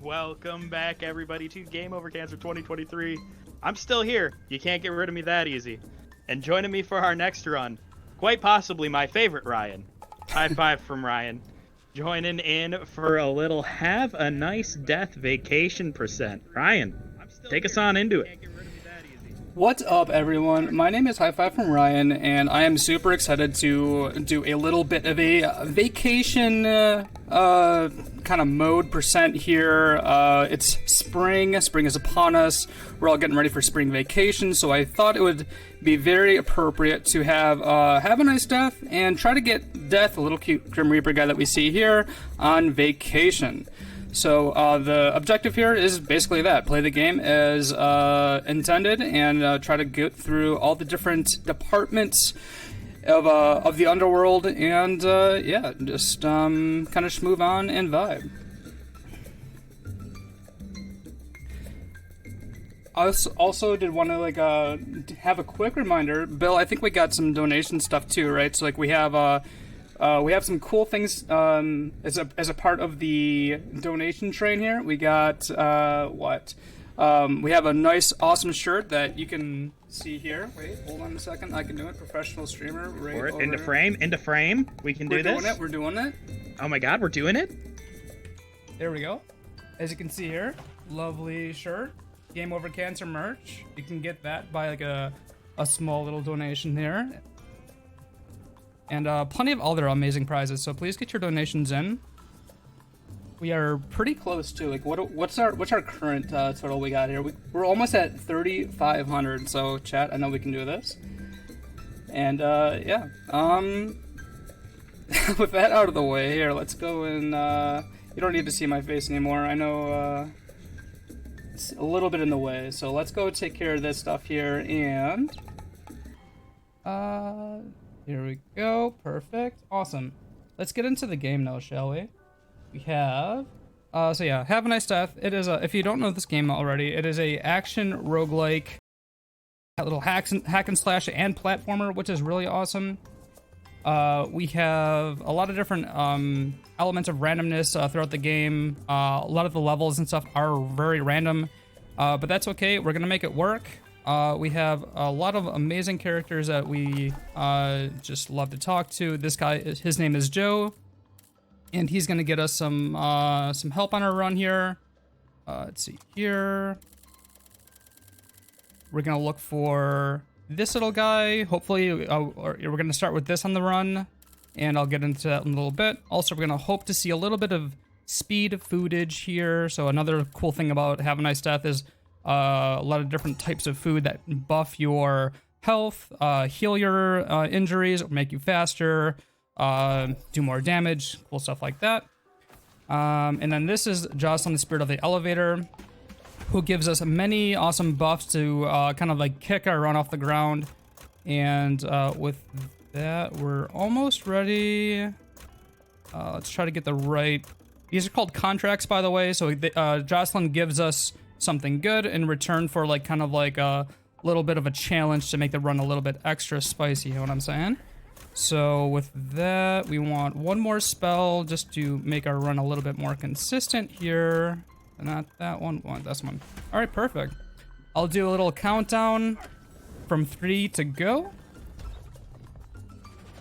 Welcome back, everybody, to Game Over Cancer 2023. I'm still here. You can't get rid of me that easy. And joining me for our next run, quite possibly my favorite Ryan. High five from Ryan. Joining in for a little Have a Nice Death Vacation percent. Ryan, take us on into it. What's up, everyone? My name is High Five from Ryan, and I am super excited to do a little bit of a vacation kind of mode percent here. It's spring. Spring is upon us. We're all getting ready for spring vacation, so I thought it would be very appropriate to have a nice death and try to get Death, a little cute Grim Reaper guy that we see here, on vacation. So the objective here is basically that: play the game as intended and try to get through all the different departments of the underworld, and yeah, just kind of schmoove on and vibe. I also did want to have a quick reminder, Bill. I think we got some donation stuff too, right? So we have some cool things as a part of the donation train here. We got we have a nice, awesome shirt that you can see here. Wait, hold on a second. I can do it. Professional streamer. Right over. Into frame. We can do this. We're doing it. Oh my god, we're doing it? There we go. As you can see here, lovely shirt. Game Over Cancer merch. You can get that by a small little donation here. And plenty of other amazing prizes, so please get your donations in. We are pretty close to what's our current total we got here? We're almost at 3,500. So chat, I know we can do this. And yeah, with that out of the way, here let's go and you don't need to see my face anymore. I know it's a little bit in the way, so let's go take care of this stuff here and here we go. Perfect. Awesome. Let's get into the game now, shall we? We have... so yeah, Have a Nice Death. It is if you don't know this game already, it is a action roguelike, a little hack and slash and platformer, which is really awesome. We have a lot of different elements of randomness throughout the game. A lot of the levels and stuff are very random, but that's okay. We're going to make it work. We have a lot of amazing characters that we just love to talk to. This guy, his name is Joe, and he's gonna get us some help on our run here. Let's see here. We're gonna look for this little guy. Hopefully, we're gonna start with this on the run, and I'll get into that in a little bit. Also, we're gonna hope to see a little bit of speed footage here. So another cool thing about Have a Nice Death is a lot of different types of food that buff your health, heal your injuries, make you faster, do more damage, cool stuff like that. And then this is Jocelyn, the Spirit of the Elevator, who gives us many awesome buffs to kind of like kick our run off the ground. And with that, we're almost ready. Let's try to get the right... These are called contracts, by the way. So Jocelyn gives us something good in return for kind of a little bit of a challenge to make the run a little bit extra spicy, you know what I'm saying? So with that, we want one more spell just to make our run a little bit more consistent here. Not that one, we want this one. All right, perfect. I'll do a little countdown from 3 to go.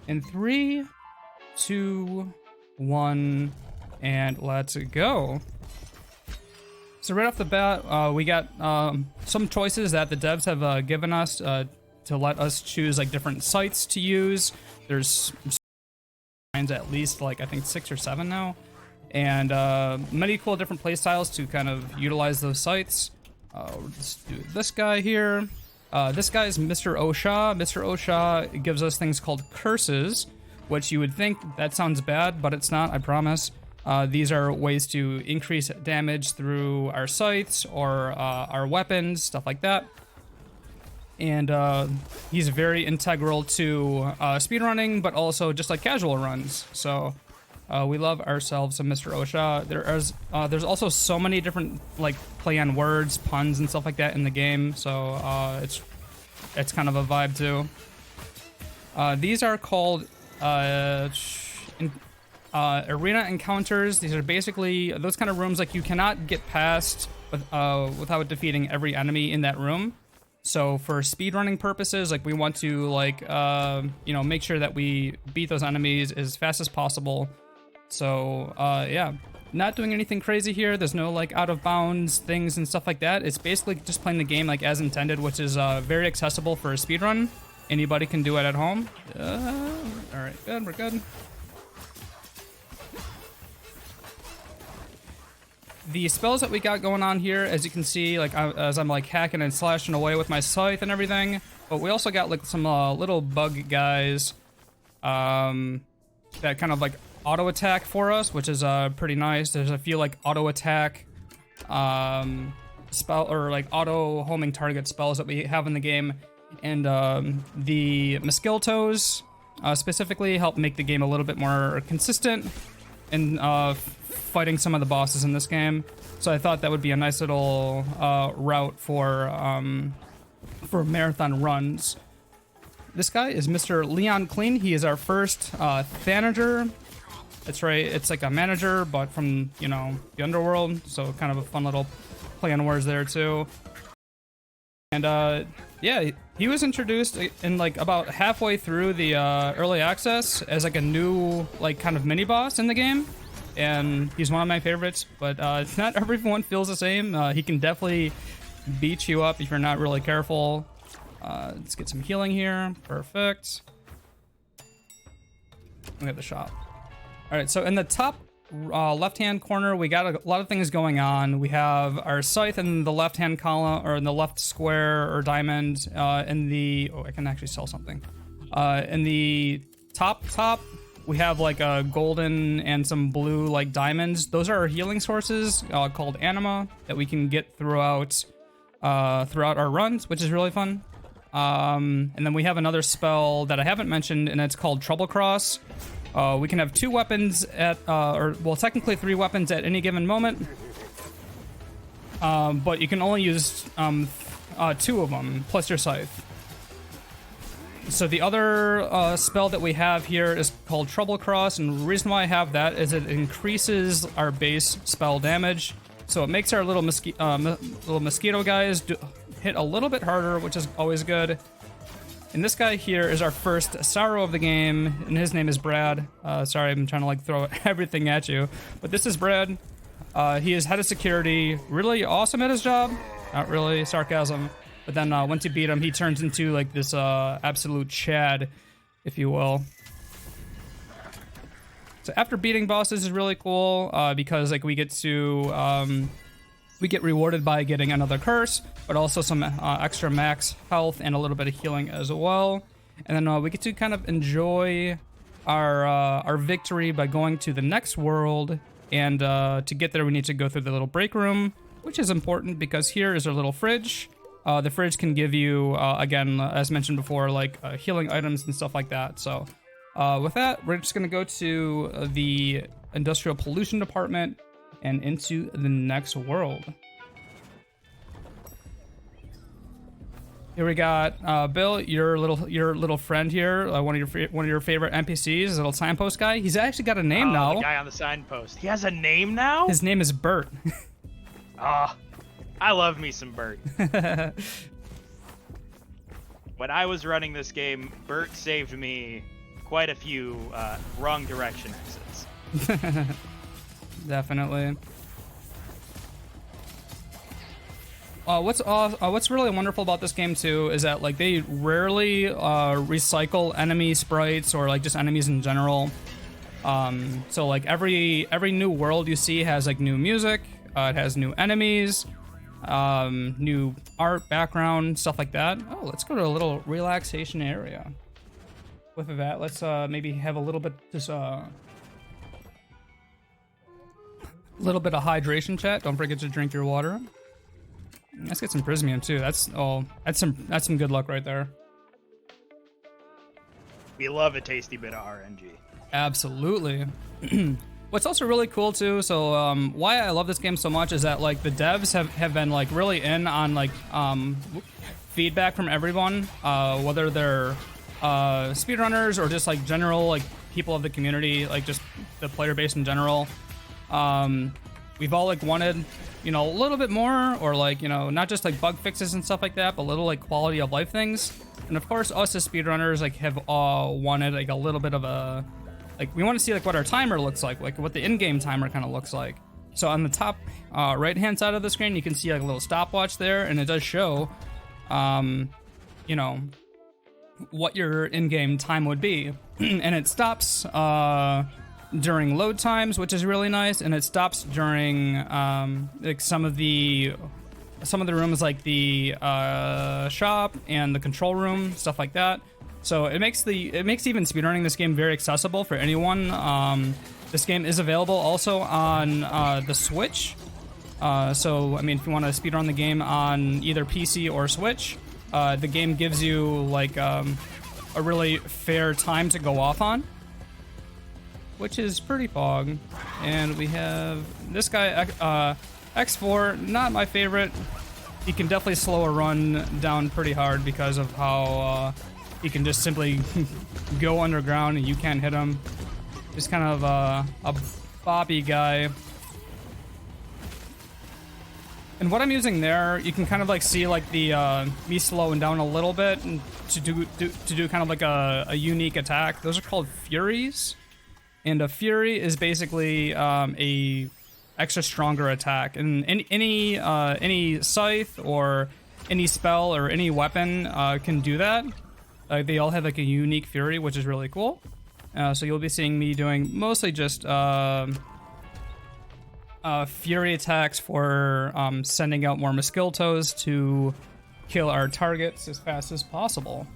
In 3, 2, 1, and let's go. So right off the bat, we got some choices that the devs have given us to let us choose different sites to use. There's at least I think 6 or 7 now, and many cool different play styles to kind of utilize those sites. Let's do this guy here. This guy is Mr. Osha. Mr. Osha gives us things called curses, which you would think that sounds bad, but it's not, I promise. These are ways to increase damage through our sights or our weapons, stuff like that. And he's very integral to speedrunning, but also just casual runs. So we love ourselves a Mr. Osha. There's also so many different play on words, puns, and stuff like that in the game. So it's kind of a vibe too. These are called arena encounters. These are basically those kind of rooms like you cannot get past without defeating every enemy in that room. So for speedrunning purposes, like we want to like make sure that we beat those enemies as fast as possible. So yeah, not doing anything crazy here. There's no like out of bounds things and stuff like that. It's basically just playing the game like as intended, which is very accessible for a speedrun. Anybody can do it at home. All right, good, we're good. The spells that we got going on here, as you can see, like as I'm like hacking and slashing away with my scythe and everything, but we also got like some little bug guys that kind of like auto attack for us, which is pretty nice. There's a few like auto attack spell or like auto homing target spells that we have in the game, and the Mosquitoes specifically help make the game a little bit more consistent in fighting some of the bosses in this game. So I thought that would be a nice little route for marathon runs. This guy is Mr. Leon Clean. He is our first Thanager. That's right, it's like a manager, but from, you know, the underworld. So kind of a fun little play on words there too. And yeah, he was introduced in like about halfway through the early access as like a new like kind of mini boss in the game. And he's one of my favorites, but not everyone feels the same. He can definitely beat you up if you're not really careful. Let's get some healing here. Perfect. We have the shop. All right, so in the top left-hand corner, we got a lot of things going on. We have our scythe in the left-hand column, or in the left square or diamond. In the I can actually sell something. In the top, we have like a golden and some blue like diamonds. Those are our healing sources called anima that we can get throughout our runs, which is really fun. And then we have another spell that I haven't mentioned, and it's called Trouble Cross. We can have 2 weapons at, technically 3 weapons at any given moment. But you can only use 2 of them plus your scythe. So the other spell that we have here is called Trouble Cross, and the reason why I have that is it increases our base spell damage. So it makes our little mosquito guys hit a little bit harder, which is always good. And this guy here is our first Sorrow of the game, and his name is Brad. Sorry, I'm trying to like throw everything at you, but this is Brad. He is head of security, really awesome at his job. Not really, sarcasm. But then once you beat him, he turns into like this absolute Chad, if you will. So after beating bosses is really cool because like we get rewarded by getting another curse, but also some extra max health and a little bit of healing as well. And then we get to kind of enjoy our victory by going to the next world. And to get there, we need to go through the little break room, which is important because here is our little fridge. The fridge can give you, again, as mentioned before, like healing items and stuff like that. So with that, we're just going to go to the industrial pollution department and into the next world. Here we got Bill, your little friend here, one of your favorite NPCs, little signpost guy. He's actually got a name now. The guy on the signpost. He has a name now? His name is Bert. I love me some Bert. When I was running this game, Bert saved me quite a few wrong direction exits. Definitely. What's really wonderful about this game too is that like they rarely recycle enemy sprites or like just enemies in general. So like every new world you see has like new music, it has new enemies, new art, background, stuff like that. Oh, let's go to a little relaxation area. With that, let's maybe have a little bit little bit of hydration chat. Don't forget to drink your water. Let's get some prismium too. That's some good luck right there. We love a tasty bit of RNG. Absolutely. What's also really cool too, so why I love this game so much is that like the devs have been like really in on like feedback from everyone, whether they're speedrunners or just like general like people of the community, like just the player base in general. We've all like wanted, you know, a little bit more, or like, you know, not just like bug fixes and stuff like that, but little like quality of life things. And of course, us as speedrunners like have wanted like a little bit of a, like we want to see like what our timer looks like what the in-game timer kind of looks like. So on the top right-hand side of the screen, you can see like a little stopwatch there, and it does show, you know, what your in-game time would be, and it stops during load times, which is really nice, and it stops during like some of the rooms, like the shop and the control room, stuff like that. So it makes even speedrunning this game very accessible for anyone. This game is available also on the Switch. So I mean, if you want to speedrun the game on either PC or Switch, the game gives you like a really fair time to go off on, which is pretty fog. And we have this guy, X4, not my favorite. He can definitely slow a run down pretty hard because of how he can just simply go underground and you can't hit him. Just kind of a bobby guy. And what I'm using there, you can kind of like see like the me slowing down a little bit and to do kind of like a unique attack. Those are called Furies, and a Fury is basically a extra stronger attack. And any scythe or any spell or any weapon can do that. They all have like a unique Fury, which is really cool. So you'll be seeing me doing mostly just Fury attacks for sending out more Mosquiltos to kill our targets as fast as possible.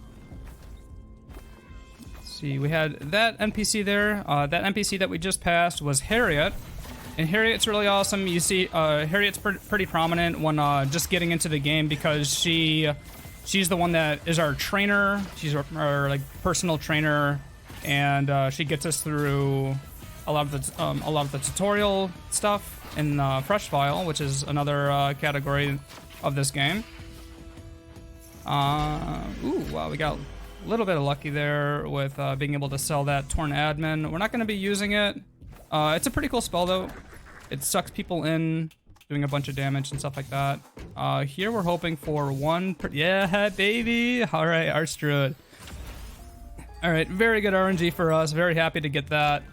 Let's see, we had that NPC there. That NPC that we just passed was Harriet. And Harriet's really awesome. You see, Harriet's pretty prominent when just getting into the game, because she's the one that is our trainer. She's our like personal trainer. And she gets us through a lot of the tutorial stuff in Fresh File, which is another category of this game. Ooh, wow, we got a little bit of lucky there with being able to sell that Torn Admin. We're not going to be using it. It's a pretty cool spell though. It sucks people in, doing a bunch of damage and stuff like that. Here we're hoping for one. Yeah, baby. All right, Arch Druid. All right, very good RNG for us. Very happy to get that.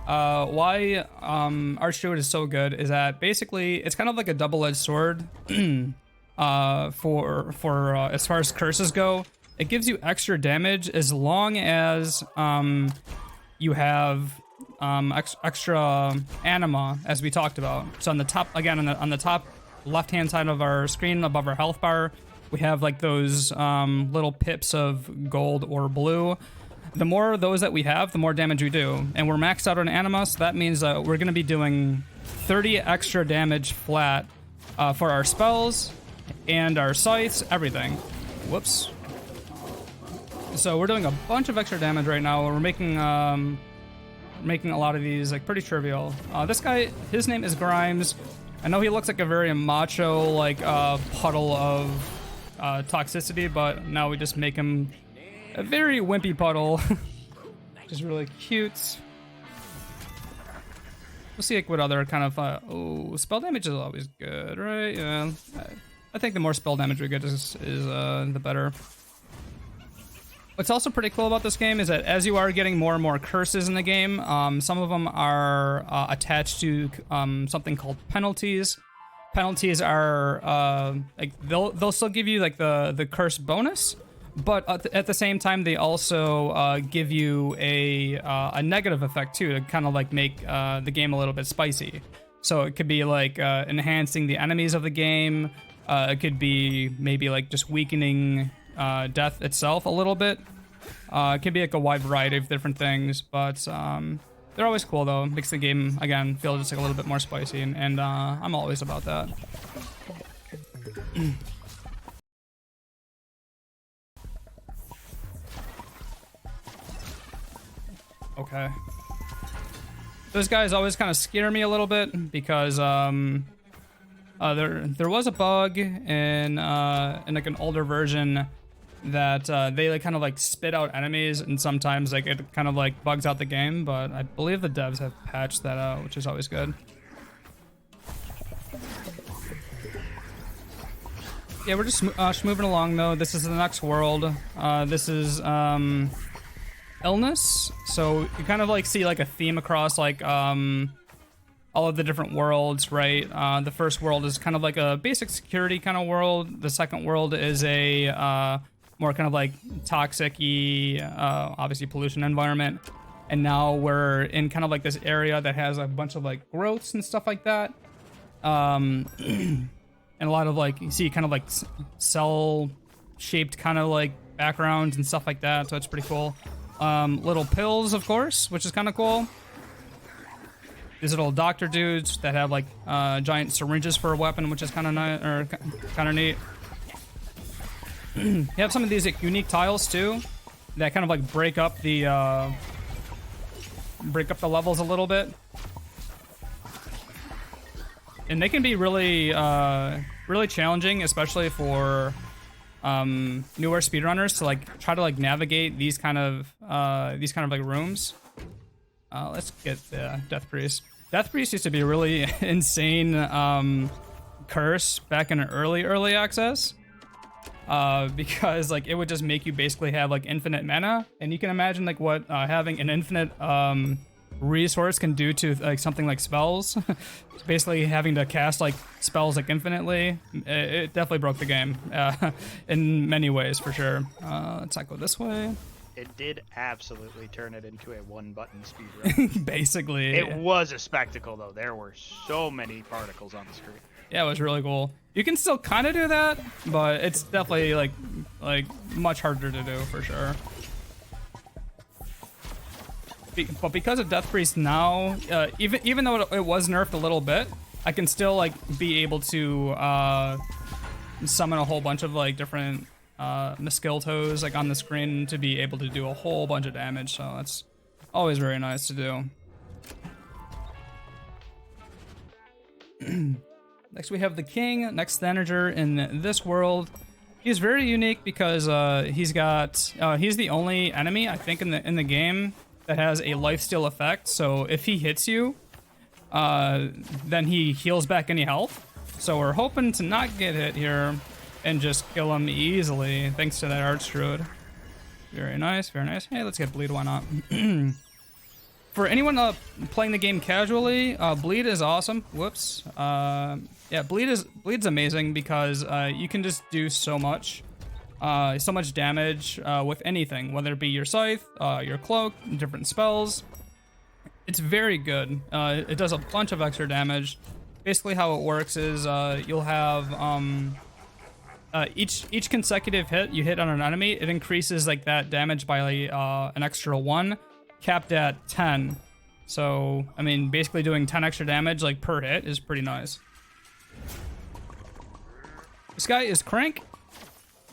Why Arch Druid is so good is that basically it's kind of like a double-edged sword for as far as curses go. It gives you extra damage as long as you have extra anima, as we talked about. So on the top, again, on the top left-hand side of our screen above our health bar, we have like those little pips of gold or blue. The more of those that we have, the more damage we do. And we're maxed out on anima, so that means that we're going to be doing 30 extra damage flat for our spells and our scythes, everything. Whoops. So we're doing a bunch of extra damage right now. We're making a lot of these like pretty trivial. This guy, his name is Grimes. I know he looks like a very macho like puddle of toxicity, but now we just make him a very wimpy puddle, which is really cute. We'll see like what other kind of oh, spell damage is always good, right? Yeah, I think the more spell damage we get is the better. What's also pretty cool about this game is that as you are getting more and more curses in the game, some of them are attached to something called penalties. Penalties are like they'll still give you like the curse bonus, but at the same time they also give you a negative effect too, to kind of like make the game a little bit spicy. So it could be like enhancing the enemies of the game. It could be maybe like just weakening death itself a little bit. It can be like a wide variety of different things, but they're always cool though. Makes the game again feel just like a little bit more spicy, and I'm always about that. Okay. Those guys always kind of scare me a little bit because there was a bug in like an older version that they like kind of like spit out enemies, and sometimes like it kind of like bugs out the game. But I believe the devs have patched that out, which is always good. Yeah, we're just moving along though. This is the next world. This is illness. So you kind of like see like a theme across like all of the different worlds, right? The first world is kind of like a basic security kind of world. The second world is a more kind of like toxic-y, obviously pollution environment. And now we're in kind of like this area that has a bunch of like growths and stuff like that. And a lot of like, you see kind of like cell-shaped kind of like backgrounds and stuff like that. So it's pretty cool. Little pills, of course, which is kind of cool. These little doctor dudes that have like giant syringes for a weapon, which is kind of nice, or kind of neat. You have some of these like, unique tiles too, that kind of like break up the levels a little bit, and they can be really really challenging, especially for newer speedrunners to like try to like navigate these kind of like rooms. Let's get the Death Priest. Death Priest used to be a really insane curse back in early access. Because like it would just make you basically have like infinite mana, and you can imagine like what having an infinite resource can do to like something like spells. Basically having to cast like spells like infinitely, it definitely broke the game in many ways for sure. Let's not go this way. It did absolutely turn it into a one-button speedrun. Basically. It was a spectacle, though. There were so many particles on the screen. Yeah, it was really cool. You can still kind of do that, but it's definitely like much harder to do for sure. But because of Death Priest now, even though it was nerfed a little bit, I can still like be able to summon a whole bunch of like different Mistletoes like on the screen to be able to do a whole bunch of damage. So that's always very nice to do. Next we have the King, next Thanager in this world. He's very unique because he's the only enemy I think in the game that has a lifesteal effect. So if he hits you, then he heals back any health. So we're hoping to not get hit here and just kill him easily thanks to that Arch Druid. Very nice, very nice. Hey, let's get Bleed, why not? For anyone playing the game casually, Bleed is awesome. Whoops. Yeah, Bleed's amazing because you can just do so much damage with anything, whether it be your scythe, your cloak, different spells. It's very good. It does a bunch of extra damage. Basically, how it works is you'll have each consecutive hit you hit on an enemy, it increases like that damage by an extra 1, capped at 10. So I mean, basically doing 10 extra damage like per hit is pretty nice. This guy is Crank.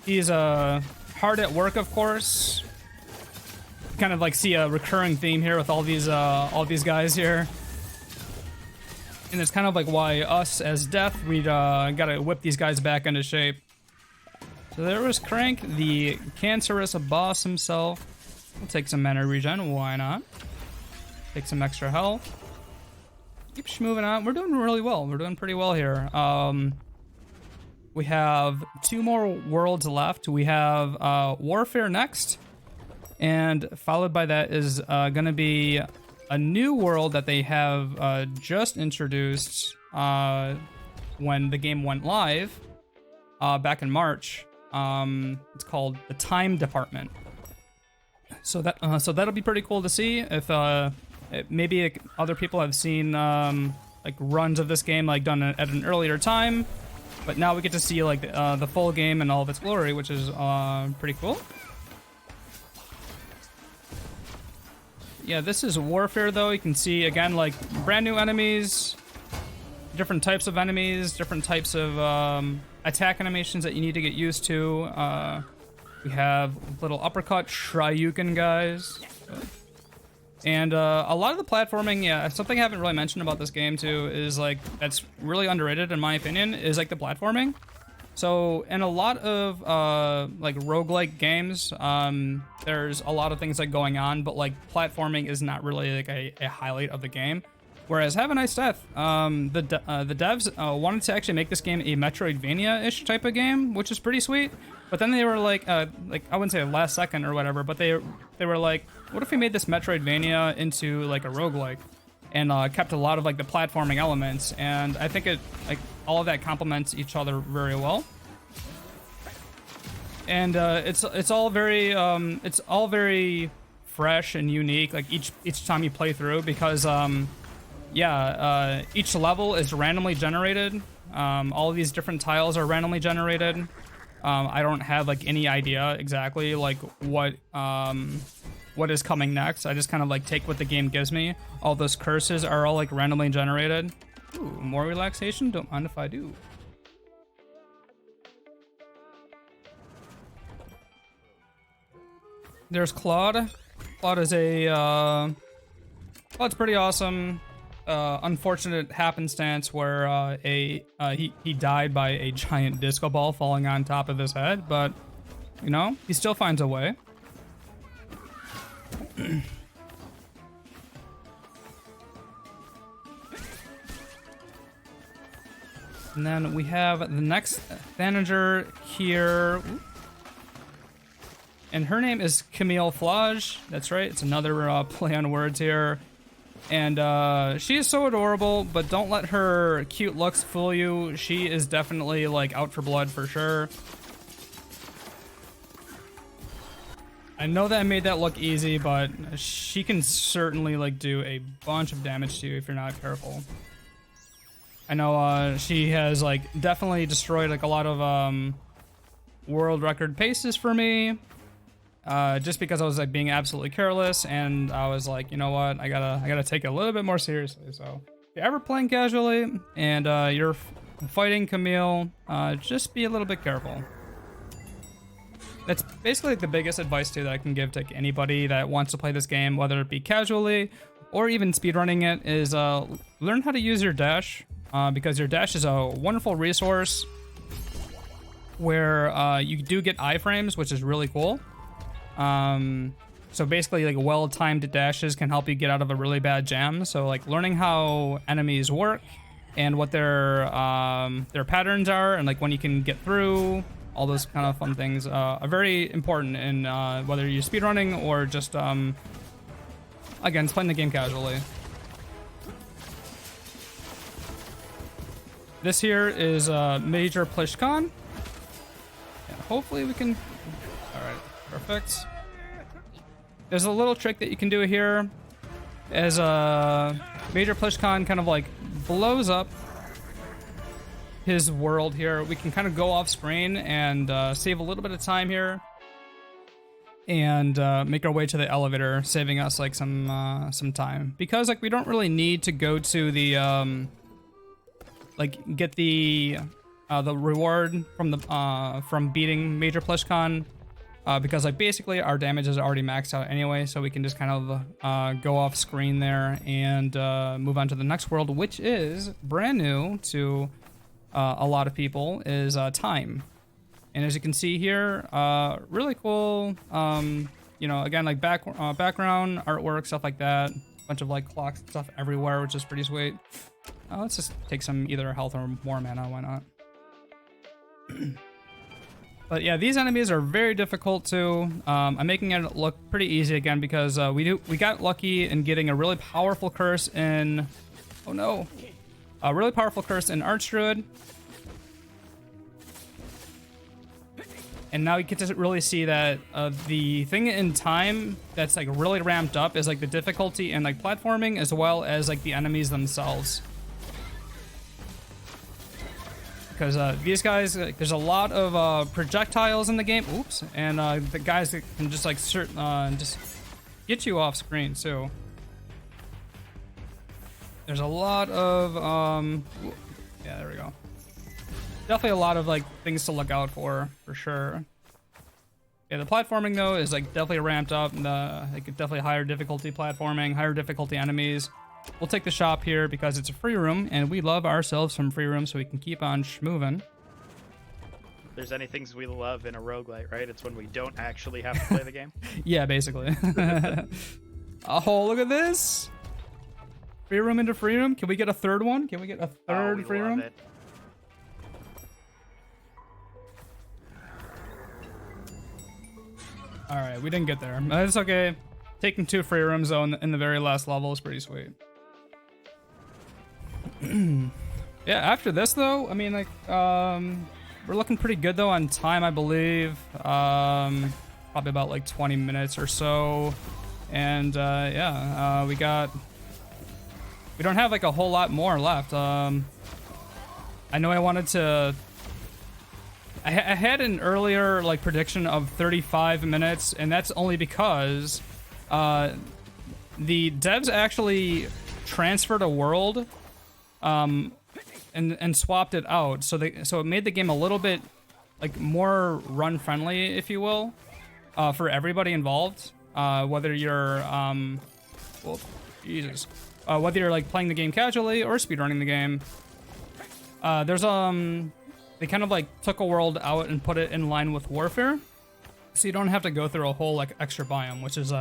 He's hard at work, of course. Kind of like see a recurring theme here with all these guys here. And it's kind of like why us as Death, we'd gotta whip these guys back into shape. So there was Crank, the cancerous boss himself. We'll take some mana regen, why not? Take some extra health. Keep moving on. We're doing really well. We're doing pretty well here. We have 2 more worlds left. We have Warfare next. And followed by that is gonna be a new world that they have just introduced when the game went live back in March. It's called the Time Department. So that'll be pretty cool to see. If maybe other people have seen like runs of this game like done at an earlier time, but now we get to see like the full game in all of its glory, which is pretty cool. Yeah, this is Warfare though. You can see again like brand new enemies, different types of enemies, different types of attack animations that you need to get used to. We have little uppercut Shryuken guys. And a lot of the platforming, yeah, something I haven't really mentioned about this game too is like, that's really underrated in my opinion, is like the platforming. So in a lot of like roguelike games, there's a lot of things like going on, but like platforming is not really like a highlight of the game. Whereas Have a Nice Death, the devs wanted to actually make this game a Metroidvania-ish type of game, which is pretty sweet. But then they were like I wouldn't say last second or whatever, but they were like, what if we made this Metroidvania into like a roguelike? And kept a lot of like the platforming elements, and I think it like all of that complements each other very well. And it's all very fresh and unique, like each time you play through, because each level is randomly generated. All of these different tiles are randomly generated. I don't have like any idea exactly like what is coming next. I just kind of like take what the game gives me. All those curses are all like randomly generated. Ooh, more relaxation? Don't mind if I do. There's Claude. Claude is Claude's pretty awesome. Unfortunate happenstance where he died by a giant disco ball falling on top of his head, but you know, he still finds a way. And then we have the next manager here. Ooh. And her name is Camille Flage. That's right, it's another play on words here. And she is so adorable, but don't let her cute looks fool you. She is definitely like out for blood for sure. I know that I made that look easy, but she can certainly like do a bunch of damage to you if you're not careful. I know she has like definitely destroyed like a lot of world record paces for me. Just because I was like being absolutely careless, and I was like, you know what, I gotta take it a little bit more seriously. So if you're ever playing casually and you're fighting Camille, just be a little bit careful. That's basically like the biggest advice too that I can give to anybody that wants to play this game, whether it be casually or even speedrunning it, is learn how to use your dash, because your dash is a wonderful resource where you do get iframes, which is really cool. So basically like well-timed dashes can help you get out of a really bad jam. So like learning how enemies work and what their patterns are, and like when you can get through, all those kind of fun things are very important in whether you're speedrunning or just again playing the game casually. This here is Major Plishkon. And hopefully we can. All right. Perfect. There's a little trick that you can do here as Major Plishkon kind of like blows up his world here. We can kind of go off screen and save a little bit of time here and make our way to the elevator, saving us like some time, because like we don't really need to go to the like get the reward from the from beating Major Plishkon. Because like basically our damage is already maxed out anyway, so we can just kind of go off screen there and move on to the next world, which is brand new to a lot of people, is Time. And as you can see here, really cool, you know, again, like background artwork, stuff like that, bunch of like clocks and stuff everywhere, which is pretty sweet. Let's just take some either health or more mana, why not? But yeah, these enemies are very difficult too. I'm making it look pretty easy again because we got lucky in getting a really powerful curse in, oh no, a really powerful curse in Archdruid. And now you get to really see that the thing in Time that's like really ramped up is like the difficulty and like platforming, as well as like the enemies themselves. Because these guys, there's a lot of projectiles in the game. Oops, and the guys that can just like just get you off screen too. There's a lot of yeah, there we go. Definitely a lot of like things to look out for sure. Yeah, the platforming though is like definitely ramped up. Like definitely higher difficulty platforming, higher difficulty enemies. We'll take the shop here because it's a free room, and we love ourselves some free room, so we can keep on schmoving. there's any things we love in a roguelite, right? It's when we don't actually have to play the game. Yeah, basically. Oh, look at this. Free room into free room. Can we get a third one? Can we get a third free room? It. All right, we didn't get there. That's okay. Taking 2 free rooms though in the very last level is pretty sweet. Yeah, after this though, I mean, like, we're looking pretty good though on time, I believe. Probably about like 20 minutes or so. And yeah, we don't have like a whole lot more left. I know I wanted to. I had an earlier like prediction of 35 minutes, and that's only because the devs actually transferred a world and swapped it out, so it made the game a little bit like more run friendly, if you will, for everybody involved. Whether you're well, Jesus, whether you're like playing the game casually or speedrunning the game. They kind of like took a world out and put it in line with Warfare, so you don't have to go through a whole like extra biome, which is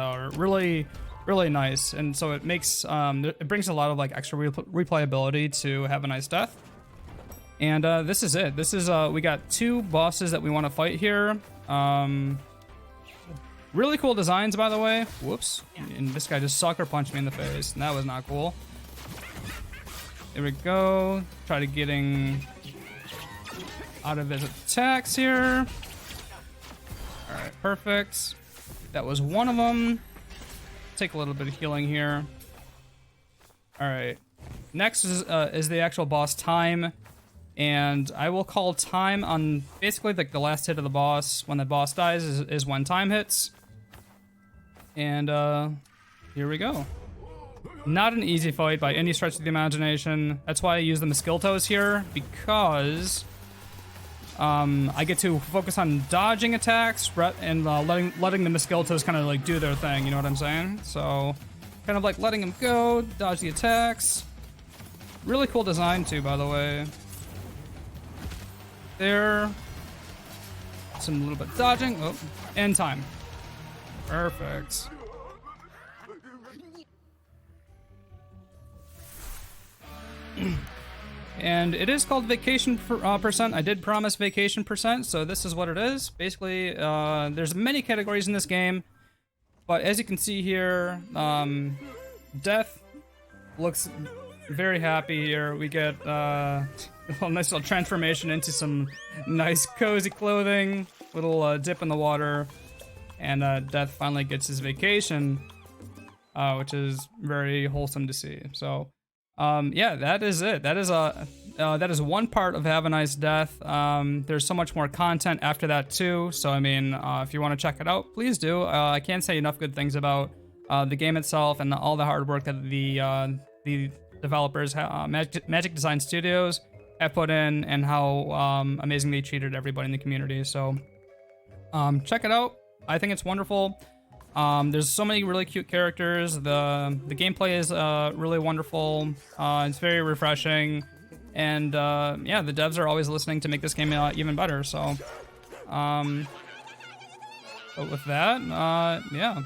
really nice. And so it makes it brings a lot of like extra replayability to Have a Nice Death. And this is it. This is we got 2 bosses that we want to fight here. Really cool designs, by the way. Whoops. And this guy just sucker punched me in the face, and that was not cool. There we go. Try to getting out of his attacks here. All right, perfect. That was one of them. Take a little bit of healing here. All right. Next is the actual boss Time, and I will call time on basically like the last hit of the boss. When the boss dies is when time hits. And here we go. Not an easy fight by any stretch of the imagination. That's why I use the Mosquitoes here, because I get to focus on dodging attacks and letting the Mosquitoes kind of like do their thing, you know what I'm saying? So kind of like letting them go, dodge the attacks. Really cool design too, by the way. There. Some little bit dodging. Oh, and time. Perfect. And it is called vacation percent. I did promise vacation percent, so this is what it is. Basically, there's many categories in this game, but as you can see here, Death looks very happy here. We get a nice little transformation into some nice cozy clothing, little dip in the water, and Death finally gets his vacation, which is very wholesome to see. So. Yeah, that is it. That is one part of Have a Nice Death. There's so much more content after that too. So I mean, if you want to check it out, please do. I can't say enough good things about the game itself and all the hard work that the developers, Magic Design Studios, have put in, and how amazing they treated everybody in the community. So check it out. I think it's wonderful. There's so many really cute characters. The gameplay is really wonderful. It's very refreshing, and yeah, the devs are always listening to make this game even better. So, but with that, yeah,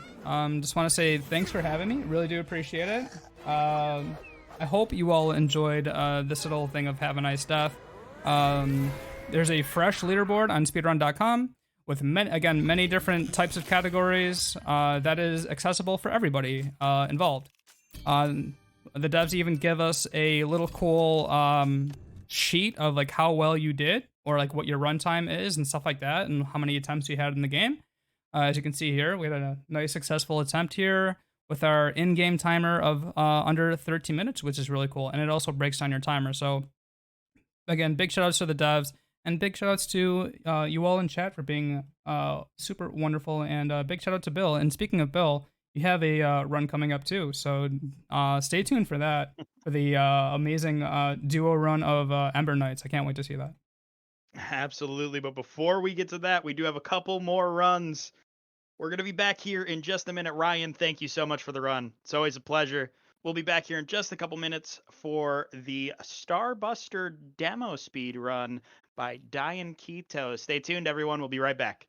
just want to say thanks for having me. Really do appreciate it. I hope you all enjoyed this little thing of Have a Nice Death. There's a fresh leaderboard on speedrun.com. with many different types of categories that is accessible for everybody involved. The devs even give us a little cool sheet of like how well you did, or like what your runtime is and stuff like that, and how many attempts you had in the game. As you can see here, we had a nice successful attempt here with our in-game timer of under 13 minutes, which is really cool. And it also breaks down your timer. So again, big shout outs to the devs. And big shout outs to you all in chat for being super wonderful. And big shout out to Bill. And speaking of Bill, you have a run coming up too. So stay tuned for that, for the amazing duo run of Ember Knights. I can't wait to see that. Absolutely. But before we get to that, we do have a couple more runs. We're going to be back here in just a minute. Ryan, thank you so much for the run. It's always a pleasure. We'll be back here in just a couple minutes for the Starbuster demo speed run by Diane Keto. Stay tuned, everyone. We'll be right back.